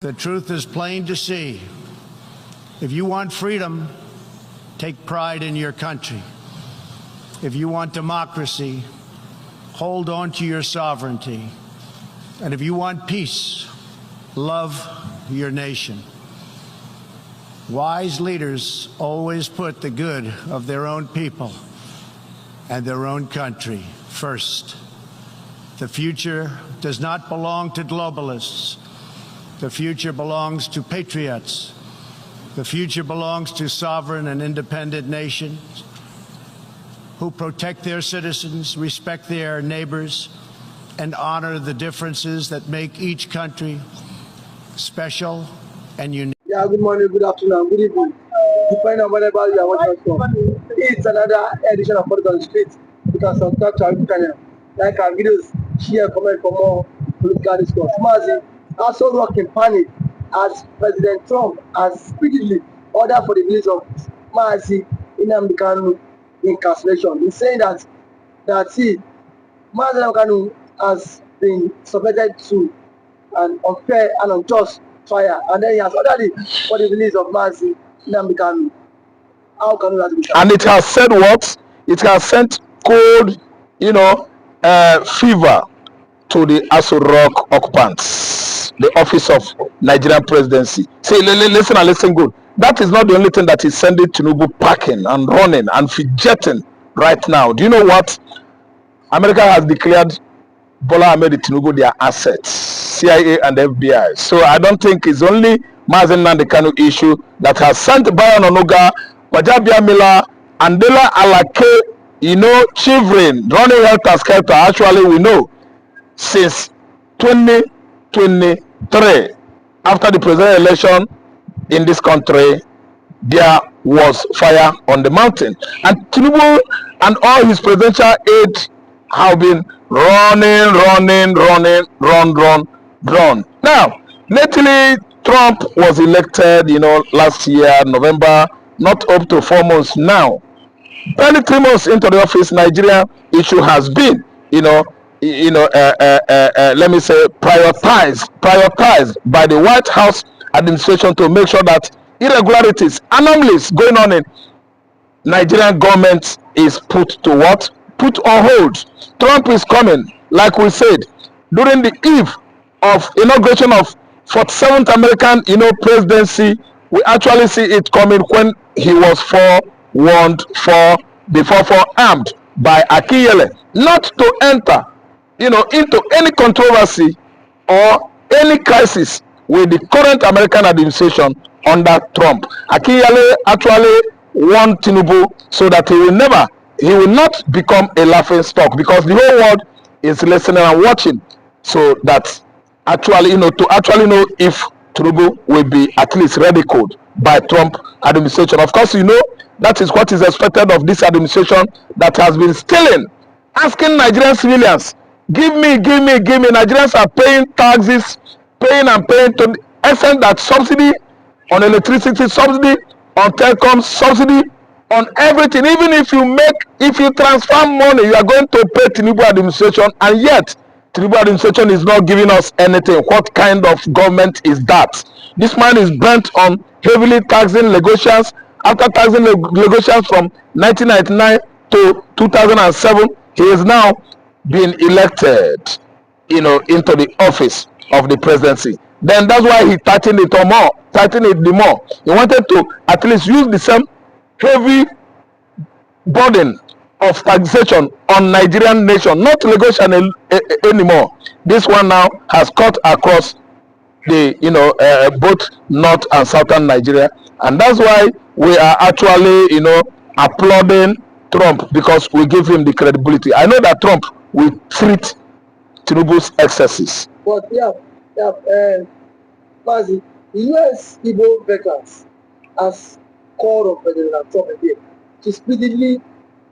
The truth is plain to see. If you want freedom, take pride in your country. If you want democracy, hold on to your sovereignty. And if you want peace, love your nation. Wise leaders always put the good of their own people and their own country first. The future does not belong to globalists. The future belongs to patriots. The future belongs to sovereign and independent nations who protect their citizens, respect their neighbors, and honor the differences that make each country special and unique. Yeah, good morning, good afternoon, good evening. Depending on whatever you are watching us from. It's another edition of Politics on the Street. You can subscribe to our YouTube channel, like our videos, share, comment for more political discourse. Mazi, ASOR0CK in panic as President Trump has speedily ordered for the release of Mazi nnamdikanu incarceration. He's saying that Mazi nnamdikanu has been subjected to an unfair and unjust trial, and then he has ordered for the release of Mazi nnamdikanu. How can that be? And it has said what? It has sent cold, fever to the ASOR0CK occupants, the office of Nigerian presidency. See, listen and listen good. That is not the only thing that is sending Tinubu packing and running and fidgeting right now. Do you know what? America has declared Bola Ahmed Tinubu their assets, CIA and FBI. So I don't think it's only Mazi nnamdikanu issue that has sent Bayon Onuga, Wajabia Miller, Andela Alake, children running helter skelter. Actually, we know since 2023, after the presidential election in this country, there was fire on the mountain. And Tinubu and all his presidential aides have been running. Now, lately, Trump was elected, last year, November, not up to 4 months now. Barely 3 months into the office, Nigeria issue has been, let me say, prioritized by the White House administration to make sure that irregularities, anomalies going on in Nigerian government is put to what? Put on hold. Trump is coming, like we said, during the eve of inauguration of 47th American, presidency. We actually see it coming when he was forewarned before forearmed by Akinyele not to enter, into any controversy or any crisis with the current American administration under Trump. Akinyele actually warned Tinubu so that he will not become a laughing stock, because the whole world is listening and watching, so that actually, to actually know if Tinubu will be at least ridiculed by Trump administration. Of course, that is what is expected of this administration that has been stealing, asking Nigerian civilians, give me. Nigerians are paying taxes, paying to the extent that subsidy on electricity, subsidy on telecom, subsidy on everything. Even if you transfer money, you are going to pay Tinubu administration, and yet Tinubu administration is not giving us anything. What kind of government is that? This man is bent on heavily taxing Lagosians. After taxing Lagosians from 1999 to 2007, he is now being elected, into the office of the presidency. Then that's why he tightened it the more. He wanted to at least use the same heavy burden of taxation on Nigerian nation, not Lagosian anymore. This one now has cut across the both north and southern Nigeria, and that's why we are actually applauding Trump, because we give him the credibility. I know that Trump will treat Tinubu's excesses. But Mazi, the US Igbo veterans has called on President Trump again to speedily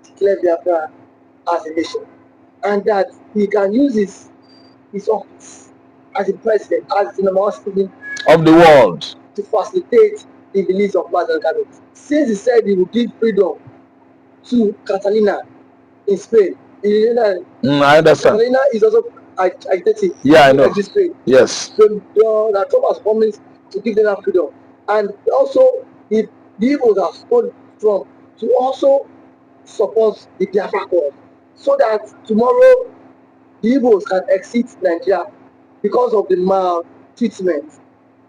declare Biafra as a nation, and that he can use his office as a president, as the number one citizen of the world, to facilitate the release of Mazi nnamdikanu. Since he said he will give freedom to Catalon in Spain, I understand. Catalon is also agitating Yeah, I know. exist trade. Yes. So that Trump has promised to give them that freedom. And also, if the Igbos have told Trump to also support the Biafra cause, so that tomorrow the Igbos can exit Nigeria because of the maltreatment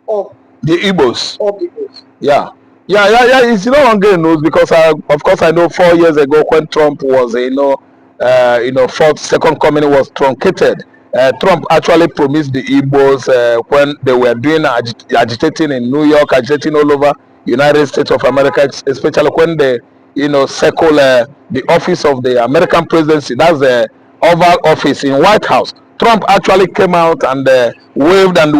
of The Igbos. of the Igbos. Yeah. Yeah. It's no longer news because of course, I know 4 years ago when Trump was, fourth second coming was truncated. Trump actually promised the Igbos when they were doing agitating in New York, agitating all over United States of America, especially when they, circle the office of the American presidency. That's the Oval Office in White House. Trump actually came out and waved and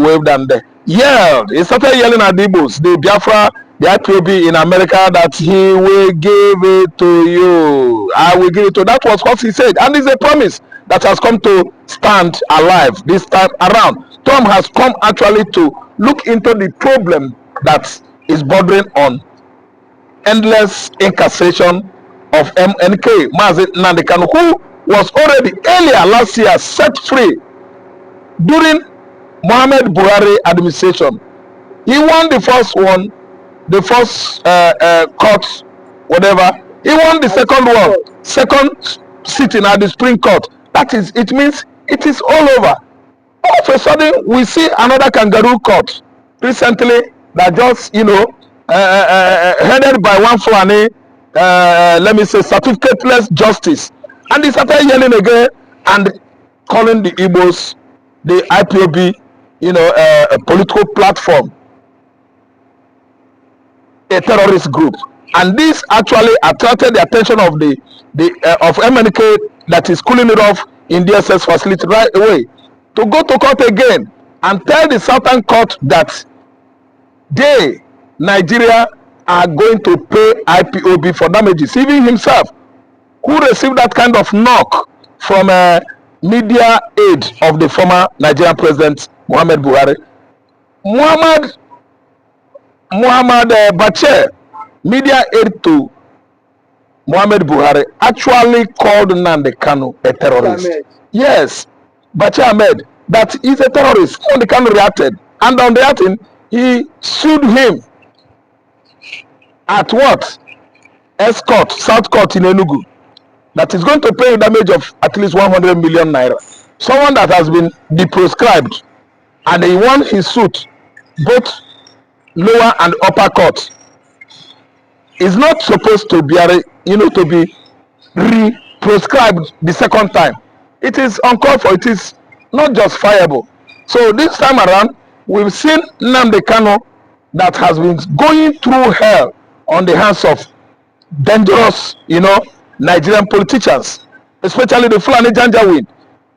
yelled. He started yelling at the Igbos, the Biafra, the IPOB in America, that he will give it to you. I will give it to you. That was what he said. And it's a promise that has come to stand alive this time around. Trump has come actually to look into the problem that is bordering on endless incarceration of MNK, Mazi Nnamdi Kanu, who was already earlier last year set free during Muhammad Buhari administration. He won the first one, the first court, whatever. He won the second one, second sitting at the Supreme Court. That is, it means it is all over. All of a sudden, we see another kangaroo court recently that just, headed by one Fulani, let me say, certificateless justice. And he started yelling again and calling the Igbos, the IPOB, a political platform, a terrorist group. And this actually attracted the attention of the of MNK that is cooling it off in DSS facility right away to go to court again and tell the Southern Court that they, Nigeria, are going to pay IPOB for damages. Even himself, who received that kind of knock from a media aide of the former Nigerian president Muhammad Buhari. Muhammad Bachir, media aide to Muhammad Buhari, actually called Nnamdi Kanu a terrorist. Yes, Bachir Ahmed, that is a terrorist. Nnamdi Kanu reacted, and on reacting, he sued him at what? Escort, South Court in Enugu, that is going to pay a damage of at least 100 million naira. Someone that has been deproscribed, and he won his suit, both lower and upper court, is not supposed to be, to be re-proscribed the second time. It is uncalled for. It is not justifiable. So this time around, we've seen Nnamdi Kanu that has been going through hell on the hands of dangerous, Nigerian politicians, especially the Fulani Janjaweed.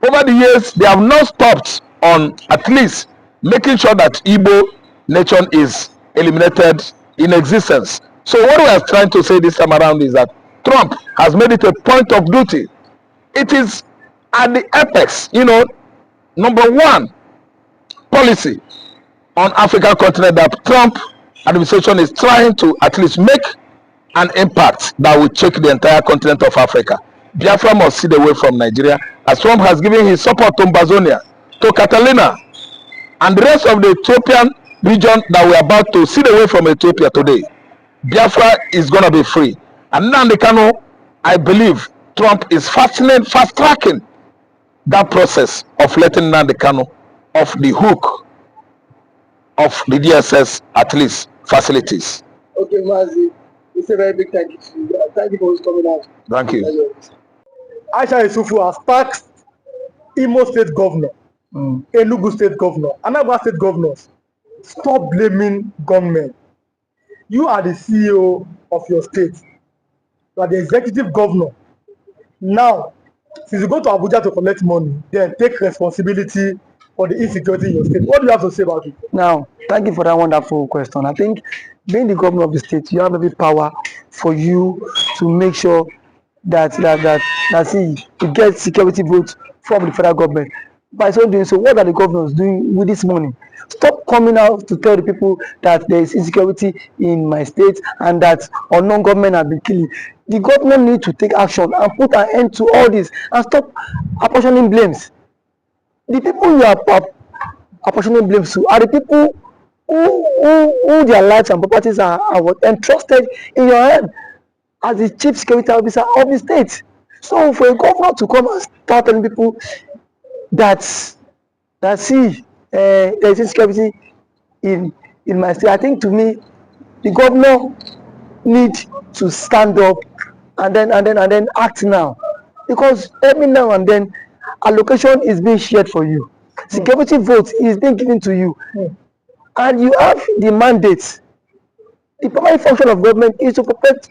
Over the years, they have not stopped on at least making sure that Igbo nation is eliminated in existence. So what we are trying to say this time around is that Trump has made it a point of duty. It is at the apex, number one policy on African continent that Trump administration is trying to at least make an impact that will shake the entire continent of Africa. Biafra must sit away from Nigeria, as Trump has given his support to Mbazonia, to Catalina, and the rest of the Ethiopian region that we are about to sit away from Ethiopia today. Biafra is going to be free. And Nnamdi Kanu, I believe Trump is fast-tracking that process of letting Nnamdi Kanu off the hook of the DSS, at least, facilities. Okay, Mazi, it's a very big thank you to you. Thank you for coming out. Thank you. Aisha Isufu has tasked Imo State Governor, Enugu State Governor, Anambra State Governors. Stop blaming government. You are the CEO of your state. You are the executive governor. Now, since you go to Abuja to collect money, then take responsibility for the insecurity in your state. What do you have to say about it? Now, thank you for that wonderful question. I think being the governor of the state, you have every power for you to make sure that you get security votes from the federal government. By so doing so, what are the governors doing with this money? Stop coming out to tell the people that there is insecurity in my state and that unknown government have been killing. The government need to take action and put an end to all this and stop apportioning blames. The people you are apportioning blames to are the people who their lives and properties are what entrusted in your hand as the chief security officer of the state. So for a governor to come and start telling people that see there is insecurity in my state, I think to me the governor need to stand up and then act now, because every now and then allocation is being shared for you, security vote is being given to you, and you have the mandate. The primary function of government is to protect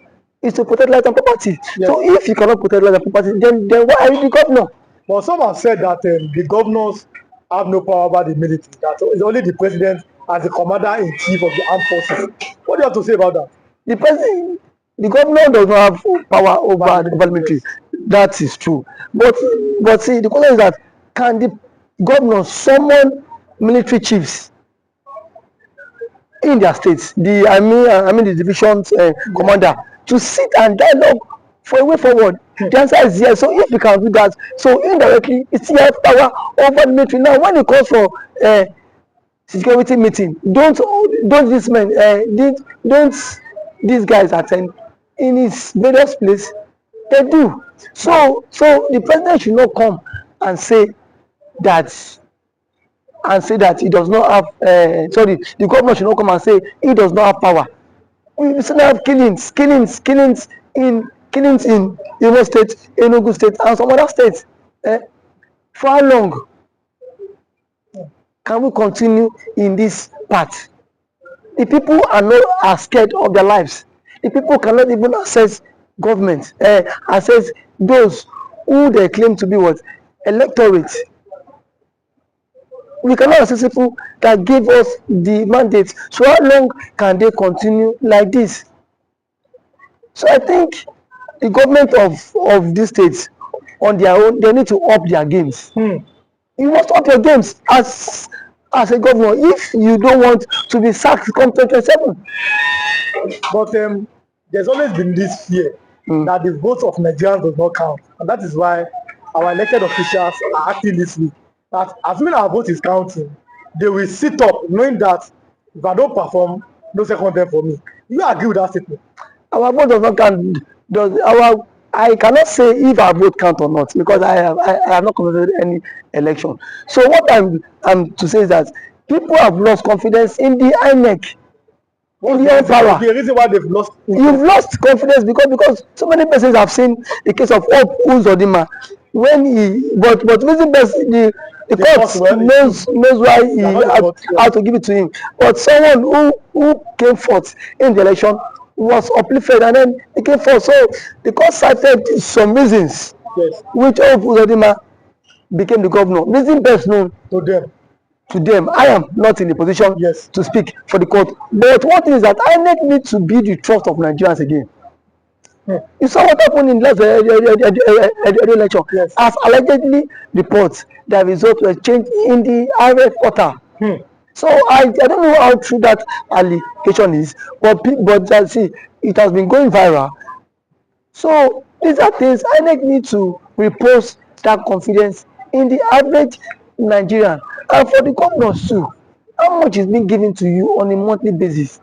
life and property. Yes. So if you cannot protect life and property, then why are you the governor? But some have said that the governors have no power over the military. That it's only the president as the commander-in-chief of the armed forces. What do you have to say about that? The governor does not have power over the military. That is true. But see, the question is that can the governor summon military chiefs in their states, I mean the division's commander, to sit and dialogue for a way forward? The answer is yes. So if we can do that, so indirectly it's still have power over the military. Now when it comes for security meeting, don't this man don't these guys attend in his various place? They do. So the president should not come and say that he does not have the governor should not come and say he does not have power. We still have killings in Imo State, Enugu State, and some other states. For how long can we continue in this path? The people are scared of their lives. The people cannot even access government, access those who they claim to be what electorate. We cannot access people that give us the mandate. So how long can they continue like this? So I think the government of these states on their own, they need to up their games. You must up your games as a governor if you don't want to be sacked come 2027. But there's always been this fear that the votes of Nigerians does not count, and that is why our elected officials are acting this way. That assuming our vote is counting, they will sit up knowing that if I don't perform, no second term for me. Do you agree with that statement? Our vote does not count. I cannot say if our vote count or not, because I have not conducted any election. So what I'm to say is that people have lost confidence in the INEC. In the power. The reason why they've lost. You've lost confidence because so many persons have seen the case of Hope Uzodinma when but reason best the court knows why he had to give it to him. But someone who came forth in the election was uplifted and then he came forth. So the court cited some reasons which Hope Uzodinma became the governor. Reason best known to them. I am not in the position to speak for the court. But one thing is that INEC needs to be the trust of Nigerians again. You saw what happened in last election. As allegedly reports, the results were changed in the IRF quarter. So I don't know how true that allegation is, but see, it has been going viral. So these are things INEC need to repose that confidence in the average Nigerian. And for the governors too, how much is being given to you on a monthly basis?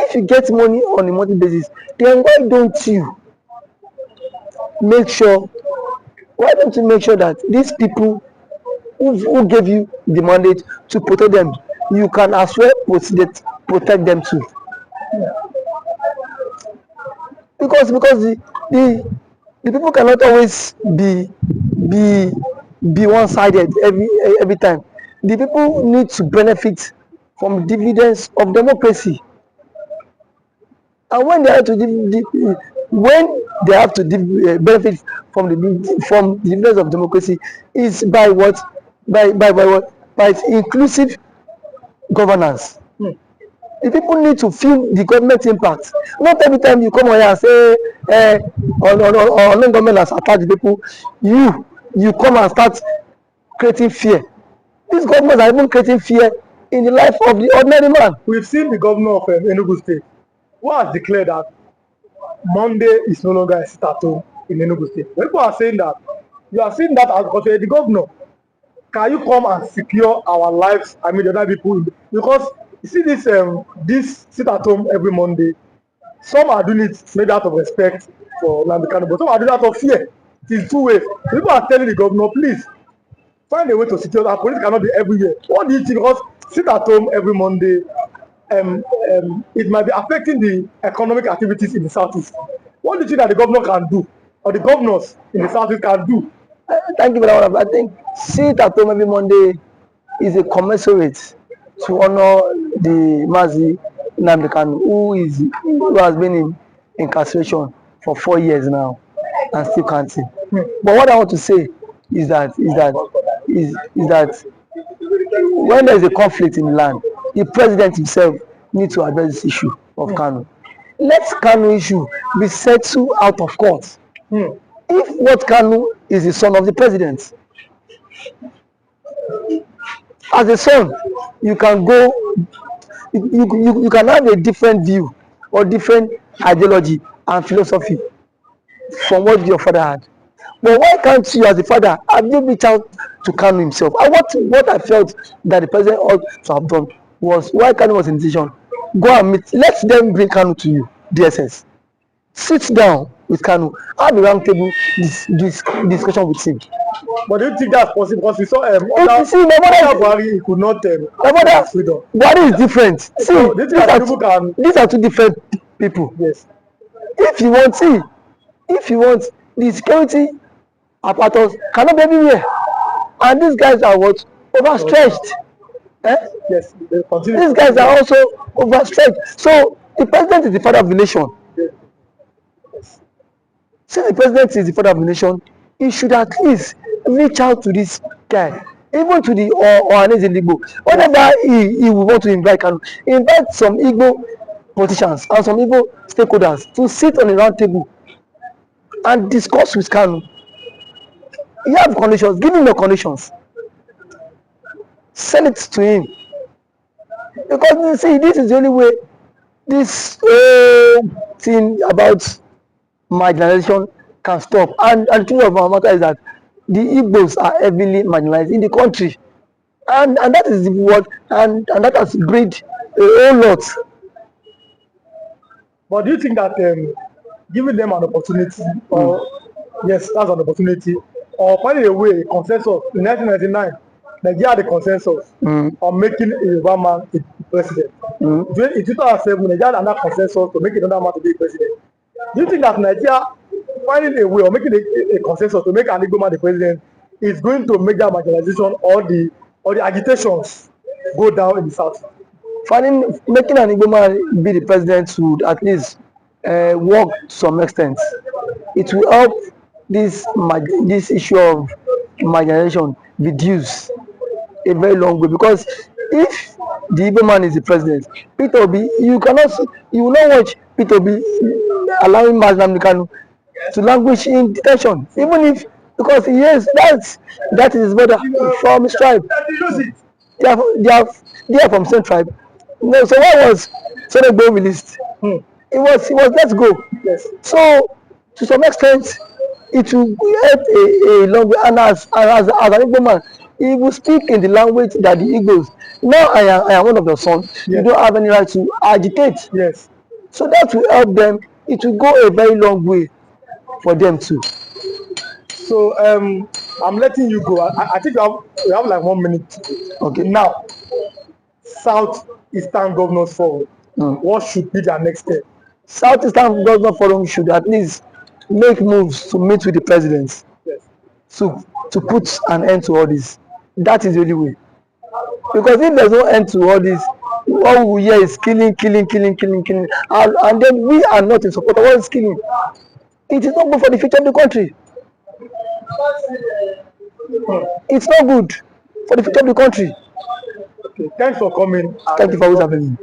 If you get money on a monthly basis, then why don't you make sure that these people who gave you the mandate to protect them, you can as well protect them too? Because the people cannot always be one-sided every time. The people need to benefit from dividends of democracy, and when they have to benefit from the dividends of democracy is by what? By inclusive governance. The people need to feel the government impact. Not every time you come here and say government has attacked the people, you come and start creating fear. These governments are even creating fear in the life of the ordinary man. We've seen the governor of Enugu State who has declared that Monday is no longer a sit-at-home in Enugu State. When people are saying that You are seeing that as because you're the governor. Can you come and secure our lives? I mean, the other people, because you see this sit at home every Monday. Some are doing it maybe out of respect for nnamdikanu, but some are doing it out of fear. It is two ways. People are telling the governor, please find a way to secure that police cannot be everywhere. What do you think? Because sit at home every Monday, it might be affecting the economic activities in the southeast. What do you think that the governor can do, or the governors in the southeast can do? Thank you very much. I think sit at home every Monday is a commensurate to honor the Mazi Nnamdi Kanu, who has been in incarceration for 4 years now and still counting. But what I want to say is that when there is a conflict in the land, the president himself needs to address this issue of Kanu. Let Kanu issue be settled out of court. If what Kanu is the son of the president, as a son, you can go, you can have a different view or different ideology and philosophy from what your father had. But why can't you, as a father, have you reached out to Kanu himself? And what I felt that the president ought to have done was, why Kanu was in decision, go and meet, let them bring Kanu to you, DSS. Sit down with Kanu, have a round table discussion with him. But do you think that's possible? Because we saw See, my Buhari, he could not freedom. Buhari is different. See, So, these are two different people. Yes. If you want, the security apparatus cannot be everywhere, and these guys are what, overstretched. Yes. These guys are also overstretched. So the president is the father of the nation. Yes. Since the president is the father of the nation, he should at least reach out to this guy, even to the Ohanes in Igbo. Whenever he will want to invite some Igbo politicians and some Igbo stakeholders to sit on a round table and discuss with Kanu. You have conditions, give him your conditions. Send it to him. Because you see, this is the only way this thing about marginalization can stop. And the truth of our matter is that the Igbos are heavily marginalized in the country. And that is what, and that has breed a whole lot. But do you think that giving them an opportunity, or yes, that's an opportunity, or finding a way, a consensus in 1999, Nigeria had a consensus on making a Yoruba man a president. In 2007, Nigeria had another consensus to make another man to be a president. Do you think that Nigeria finding a way or making a consensus to make an Igbo man the president is going to make that marginalization or the agitations go down in the south? Making an Igbo man be the president would at least work to some extent. It will help this issue of marginalization reduce a very long way, because if the Igbo man is the president, Peter Obi, you will not watch Peter Obi allowing Nnamdi Kanu to languish in detention, even if, because that is his brother from his tribe. They are from same tribe. No, so why was Sonegbo released? It was let's go. Yes. So to some extent, it will help a long way. And as an Igbo man, he will speak in the language that the Igbos. Now I am one of the sons. Yes. You don't have any right to agitate. Yes. So that will help them. It will go a very long way for them too. So I'm letting you go. I think we have like 1 minute. Okay. Now, Southeastern Governors Forum. What should be their next step? Southeastern Governors Forum should at least make moves to meet with the president. Yes. To put an end to all this. That is the only way. Because if there's no end to all this, all we hear is killing. And then we are not in support of all this killing. It is not good for the future of the country. It's not good for the future of the country. Okay, thanks for coming. Thank you for always having me.